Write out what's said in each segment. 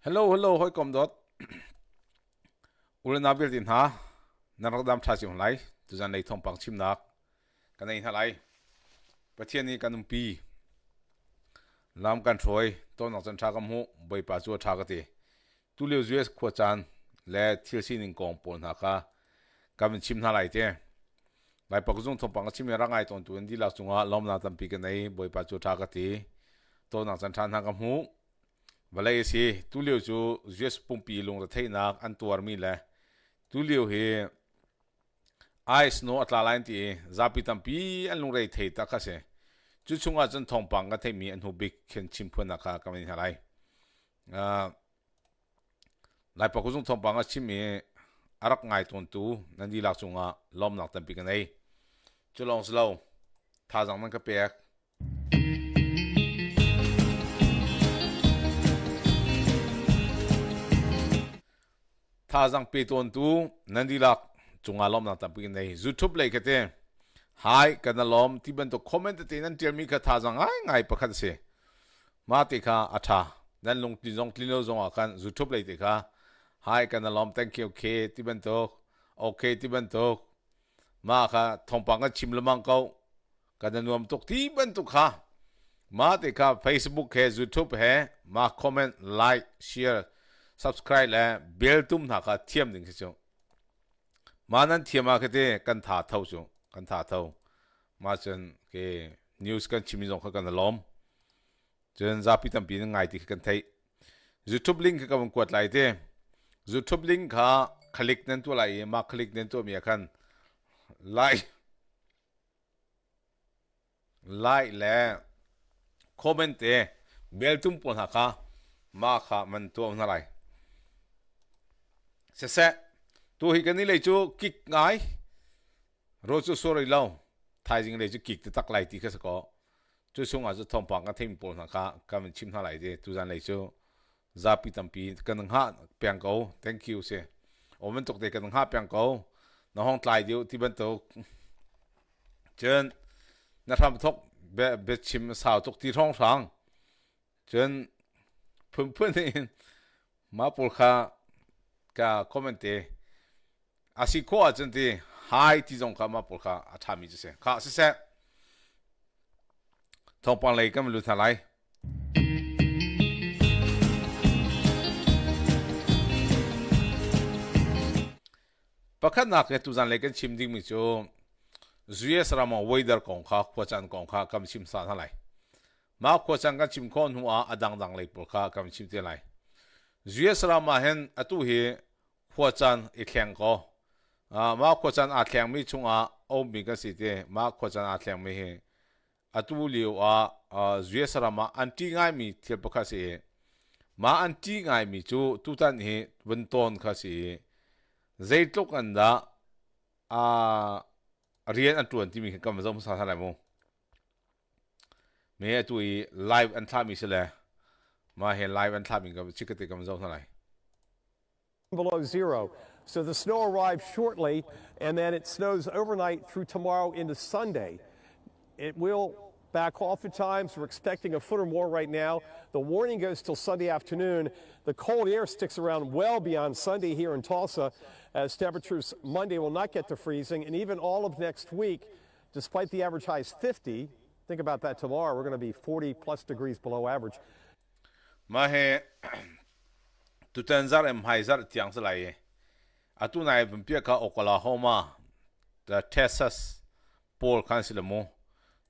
Hello, hoi kom dot. Ulen nabil din ha. Narakdam cha chim lai. Tu Zanlei Thawngpang chim nak. Kanai ha lai. Pathian ni kanumpi. Lam kan troi. To nak chan cha kam hu. Boi pa chu cha ka ti. Tu liu US khwa chan. Le thil si ning kong pon ha ka. Kam chim ha lai te. Lai pa kuzung Thawngpang chim ya rangai ton tu ndi la chunga lom na tam pi kanai boi pa chu cha ka ti. To nak chan chan ha kam hu. Valai si tu liu chu US pumpi lung da thei nak an tuar mi le tu liu he ice no atla line ti zapi tampi an lung rei thei ta kha se chu chunga chan Thawngpang ka thei mi an hu big khen chim phuna kha kamin halai lai pa kuzung Thawngpang a chim mi arak ngai ton tu nan di lak chunga lom nak tampi ka nei chu long slow tha jang man ka pek tha jang pe ton tu nan di lak chunga lom nak tampi ka nei YouTube lai ka te hai kana lom ti ban to comment te nan tir mi kha tha jang ngai pakhat se ma te kha atha nan lung ti jong tlino jong akan YouTube lai te kha hai kana lom thank you ke ti ban to okay ti ban to ma kha Thawngpang ka chim lamang kau kana nuam tok ti ban to kha ma te kha Facebook he YouTube he ma comment like share subscribe la bell tum na kha thiam ding se chu ma nan thiama ka te kan tha thau chu kan tha thau ma chen ke news kan chimi jong kha kan lom chen zapi tam pi ngai ti kan thai YouTube link ka kan kwat lai te YouTube link kha click nen to lai ma click nen to mi khan like la comment te bell tum pon ha kha ma kha man to na lai se tu hi kan ni le chu kick ngai ro chu sorry lo thai jing le chu kick te tak lai ti kha sa ko chu sung a chu Thawngpang ka them pon ha kha kam chim na lai de tu Zanlei chu zapi tampi kan ha pyang ko thank you se omen tok de kan ha pyang ko na hong tlai diu ti ban to chen na tham thok be chim sao tok ti thong sang chen phun ni ma pol kha ka comment e asi ko a chen ti hai ti jong kha ma pol kha a thami se kha se Thawngpang lai kam lu thalai pakhat nak ke tu Zanlei kan chim ding mi chu US rama weather kong kha khwachan kong kha kam chim sa thalai ma khwachan kan chim khon hu a adang dang lai pol kha kam chim te lai US rama hen atu hi khwachan I thleng ko ma khwachan a thleng mi chunga o mi ka si te ma khwachan a thleng mi he atu liu a US rama anti ngai mi thil pakha si ma anti ngai mi chu tu tan hi bun ton kha si zeitlok anda rian an tuan ti mi kam zom sa thalai mo me tu live an thami se le ma he live and tapping of chikate comes out tonight. Below zero. So the snow arrives shortly, and then it snows overnight through tomorrow into Sunday. It will back off at times. We're expecting a foot or more right now. The warning goes till Sunday afternoon. The cold air sticks around well beyond Sunday here in Tulsa, as temperatures Monday will not get to freezing, and even all of next week, despite the average high is 50. Think about that tomorrow. We're going to be 40 plus degrees below average. Ma he tu tanzar em haizar tiang sa lai atu nai pia ka Oklahoma the Texas Pawl council mo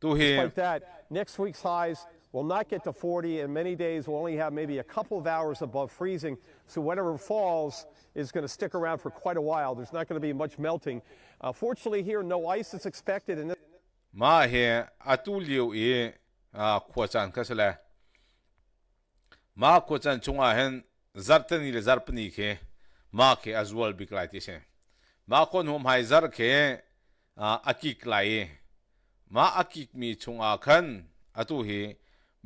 tu he Despite that, next week's highs will not get to 40, and many days will only have maybe a couple of hours above freezing. So whatever falls is going to stick around for quite a while. There's not going to be much melting. Fortunately here, no ice is expected. And ma he atu liu khwachan ka sala ma khwachan chunga hen zartani le zarpni ke ma ke azwal biklai ti se ma kon hum hai zar ke akik lai ma akik mi chunga khan atu hi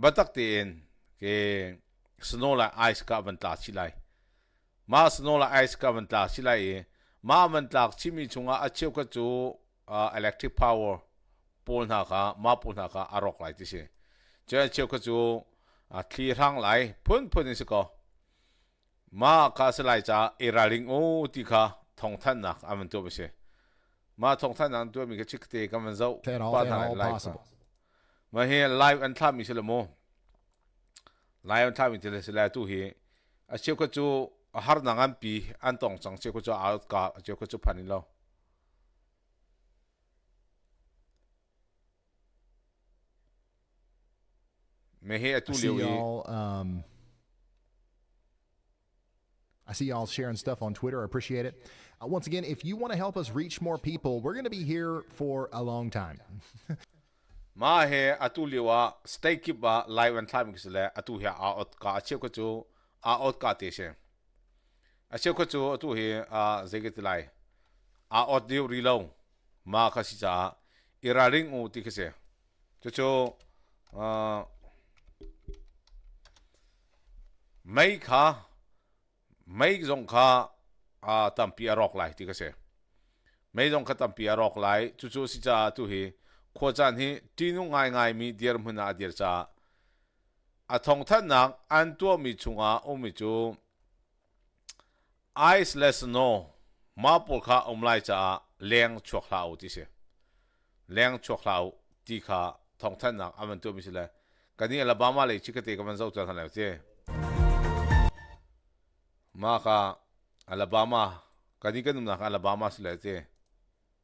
batak ten ke snola ice ka ban ta chilai ma snola ice ka ban ta chilai ma man tlak chimi chunga acheu ka chu electric power pol na ka ma pol na ka arok lai ti se che acheu ka chu thli rang lai phun ni se ko ma ka selai cha iraling o ti kha thong than nak aman to bese ma thong than an to mi ka chik te ka man zau pa na live ma he live an tham mi sele mo live an tham mi tele sele tu hi a che ko chu har na ngam pi an tong chang che ko chu out ka che ko chu phanin lo me he tu liu I see y'all sharing stuff on Twitter. I appreciate it. Once again, if you want to help us reach more people, we're going to be here for a long time. Ma he atu liwa stay keep ba live and time kisle atu he out ka ache ko chu out ka te she ache ko chu atu he zegit lai out diu rilo ma ka si cha iraring u ti kise chu mai kha mai zong kha tampi arok lai ti kase mai zong kha tampi arok lai chu si cha tu hi kho chan hi tinu ngai mi dier muna dier cha a thong than nak an to mi chunga o mi chu ice less no ma pol kha lai cha leng chok lau ti se leng chok lau ti kha thong than nak aman to mi sile kani alabama le chikate ka man zau chan la te ma ka alabama kani kanum na alabama sile te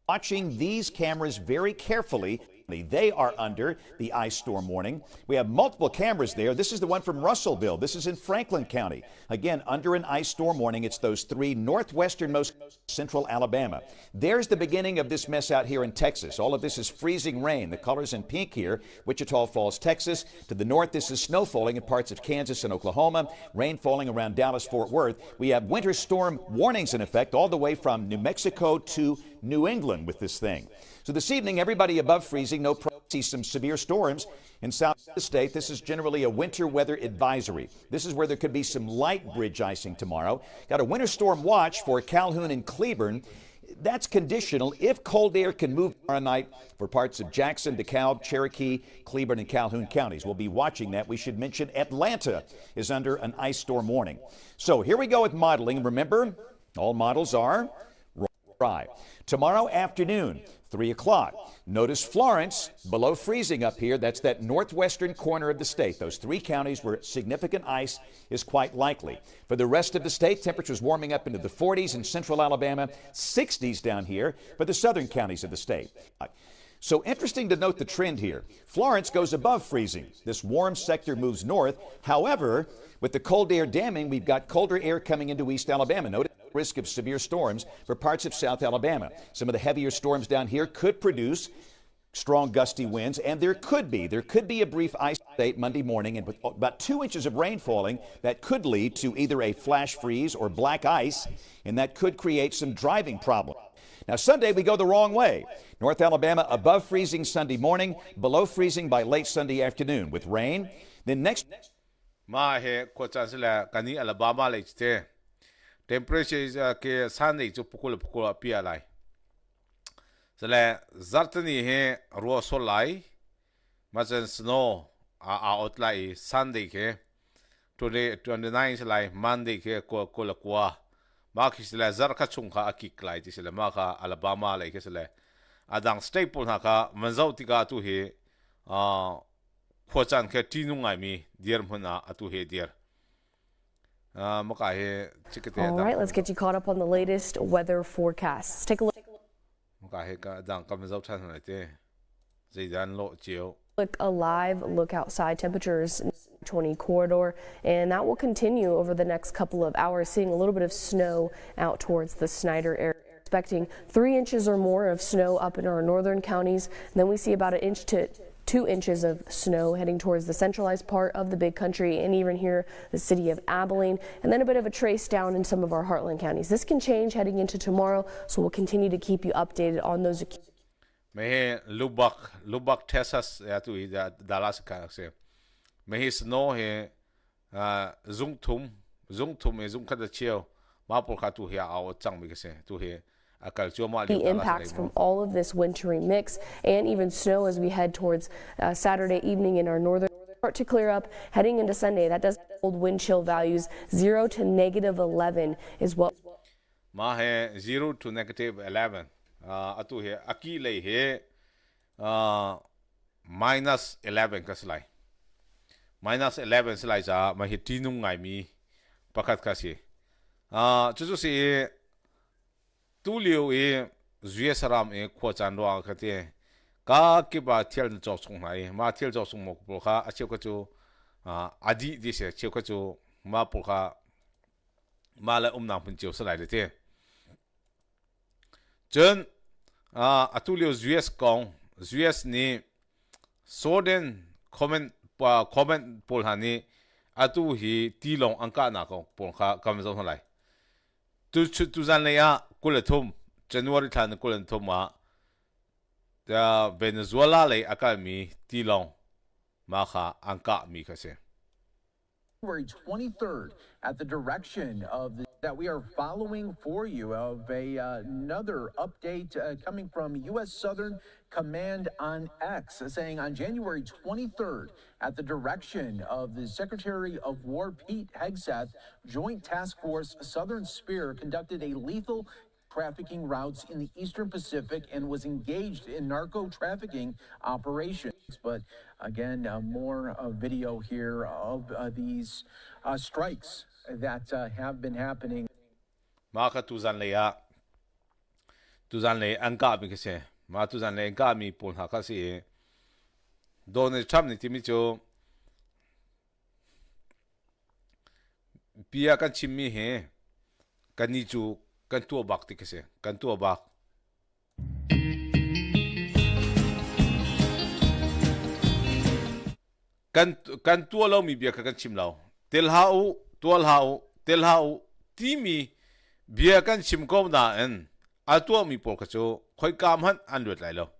watching these cameras very carefully. They are under the ice storm warning. We have multiple cameras there. This is the one from Russellville. This is in Franklin County. Again, under an ice storm warning. It's those three northwesternmost central Alabama. There's the beginning of this mess out here in Texas. All of this is freezing rain. The colors in pink here, Wichita Falls, Texas. To the north, this is snow falling in parts of Kansas and Oklahoma. Rain falling around Dallas, Fort Worth. We have winter storm warnings in effect all the way from New Mexico to New England with this thing. So this evening, everybody above freezing, see some severe storms in south of the state. This is generally a winter weather advisory. This is where there could be some light bridge icing tomorrow. Got a winter storm watch for Calhoun and Cleburne. That's conditional if cold air can move tomorrow night for parts of Jackson, DeKalb, Cherokee, Cleburne, and Calhoun counties. We'll be watching that. We should mention Atlanta is under an ice storm warning. So here we go with modeling. Remember, all models are dry. Tomorrow afternoon, 3 o'clock. Notice Florence below freezing up here. That's that northwestern corner of the state. Those three counties where significant ice is quite likely. For the rest of the state, temperatures warming up into the 40s in central Alabama, 60s down here for the southern counties of the state. So interesting to note the trend here. Florence goes above freezing. This warm sector moves north. However, with the cold air damming, we've got colder air coming into East Alabama. Notice the risk of severe storms for parts of South Alabama. Some of the heavier storms down here could produce strong gusty winds, and there could be a brief ice state Monday morning, and with about 2 inches of rain falling, that could lead to either a flash freeze or black ice, and that could create some driving problems. Now, Sunday, we go the wrong way. North Alabama above freezing Sunday morning, below freezing by late Sunday afternoon with rain. Then next... Ma he ko chansela kani Alabama le chite temperature is ke Sunday chu pukul pia lai sele zartani he ro so lai masan snow out lai Sunday ke today 29 lai Monday ke ko la kwa ma kisela zar ka chung kha akik lai ti sele ma kha Alabama lai ke sele adang staple ha ka manzau ti ka tu he Khochan ke tinu ngai mi dier muna atu he dier maka he chikete all right, let's get you caught up on the latest weather forecasts. Take a look. Maka he ka dang kam zau chan na te zaidan lo chiu. Look alive, look outside. Temperatures 20 corridor, and that will continue over the next couple of hours, seeing a little bit of snow out towards the Snyder area. Expecting 3 inches or more of snow up in our northern counties. And then we see about 1 inch to 2 inches of snow heading towards the centralized part of the big country, and even here the city of Abilene, and then a bit of a trace down in some of our heartland counties. This can change heading into tomorrow, so we'll continue to keep you updated on those. Mehe Lubbock Texas ya tu Dallas ka se mehe snow he zungtum e zung ka da chiao ma por ka tu he a chang mi se tu he the impacts from all of this wintry mix and even snow as we head towards Saturday evening in our northern start to clear up heading into Sunday. That does cold wind chill values 0 to -11 is what. Ma hai 0 to -11. Atu he aki lei he -11 ka slai. -11 slai za ma he tinung ngai mi pakat ka si. Chu si tu liu e zue saram e kho chan ro ka te ka ki ba thial chok chung hai ma thial chok chung mok pol kha acheu ka chu adi di se cheu ka chu ma pol kha ma la na pun cheu slai de te chen atu liu US kong US ni soden comment pol hani atu hi ti long angka na ko pol kha kam zo lai tu Zanlei ya kulathum January than kulathum ma the Venezuela le akami ti long ma kha angka mi kha se February 23rd at the direction of that we are following for you of another update coming from U.S. Southern Command on X saying on January 23rd at the direction of the Secretary of War Pete Hegseth, Joint Task Force Southern Spear conducted a lethal trafficking routes in the Eastern Pacific and was engaged in narco trafficking operations. But again, more video here of these strikes that have been happening. Maka tu Zanlei ya tu Zanlei angka mi kase ma tu Zanlei angka mi pon ha ka si Donald Trump ni timi cho pia kan chimmi he kan ni chu kan tu bak ti kase kan tu bak kan tu lo mi bia kan chim lo tel hau timi bia kan chim ko na en atua mi pol ka cho khoi kam han an lut lai lo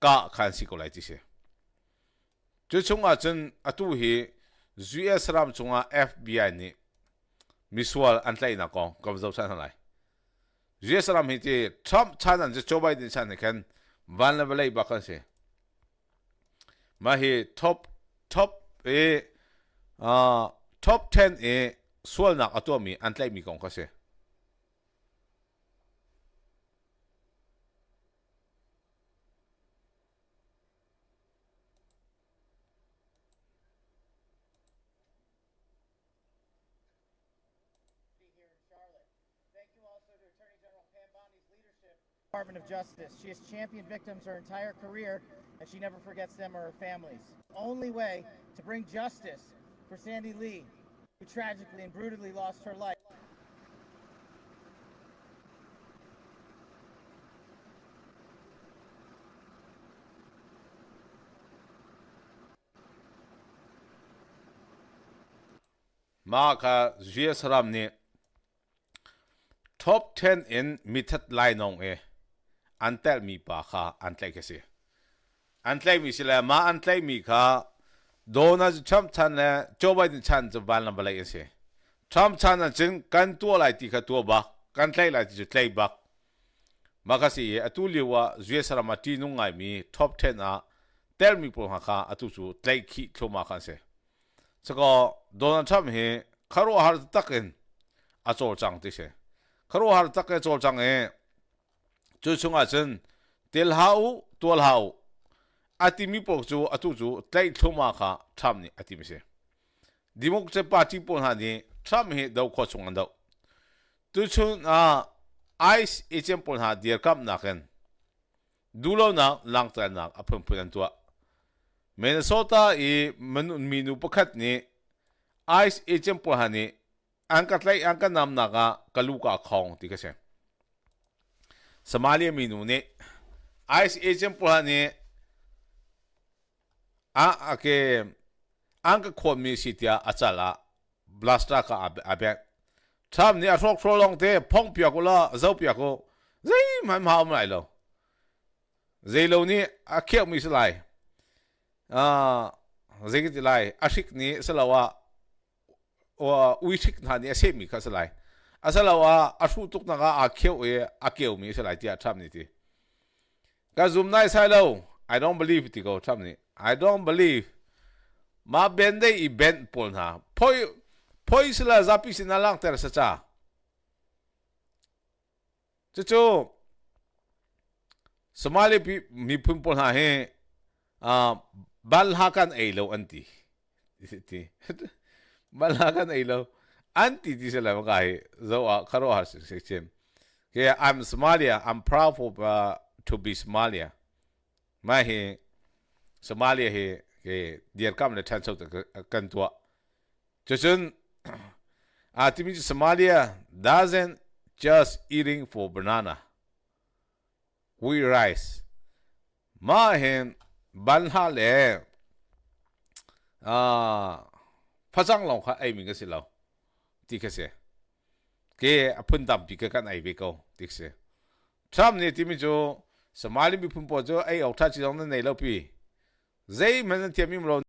ka khan si ko lai ti se chu chunga chen atu hi US ram chunga FBI ni miswal an tlai na ko kom zo san lai US ram hi ti Trump chan an Joe Biden chan ne kan van la balai ba kan se ma hi top 10 e swal na atua mi an tlai mi kong ka se Department of Justice. She has championed victims her entire career, and she never forgets them or her families. Only way to bring justice for Sandy Lee, who tragically and brutally lost her life. Maka US ram ni top 10 in mithat lai nong e antel mi pa kha antlai ke se antlai mi sila ma antlai mi kha Donald Trump chan le Joe Biden chan zo ban lam balai se Trump chan na jin kan tu lai ti kha tu ba kan tlai lai ti tlai ba maka si atu liwa US ram ti nu ngai mi top 10 a tel mi po kha atu chu tlai khi thoma khan se sako Donald Trump he kharo har takin a chol chang ti se kharo har tak e chol chang e chu chunga chen tel hau tol hau ati mi pok chu atu chu tlai thuma kha tham ni ati mi se Democratic Party pon ha ni Trump he do kho chung ando tu chun ice agent pon ha dir kam na ken dulo na lang tra na apun pun tua Minnesota e minu pakhat ni ice agent pon ha ni angkat lai angka nam naga kaluka khong ti ka se Somalia minu ne ice agent pula ne ake angka khom mi sitia achala blaster ka abe tham ne athok throlong te phong pia ko la zau pia ko zai man ma mai lo zai lo ni akhek mi slai zai ki lai ashik ni salawa we tik na ni ase mi ka salai asalawa asu tuk na ga akheu e akeu mi salai ti atham ni ti ka zoom nai sai lo I don't believe it go tham ni I don't believe ma ben de event pol na poi sila zapi sinalang ter sa cha chu Somali mi pun pol ha he balhakan elo anti balhakan elo anti di sila makai zo karo har section ke I'm Somalia, I'm proud of to be Somalia ma he Somalia he ke dier kam le chan chau kan tua chun timi Somalia doesn't just eating for banana we rice ma he balha le phajang long kha ai mi ga silaw ti ka se ke apun tam pi ka kan ai be ko ti se tram ne timi jo Somali mi pun po jo ai au tha chi dong nei lo pi zai man tiam mi lo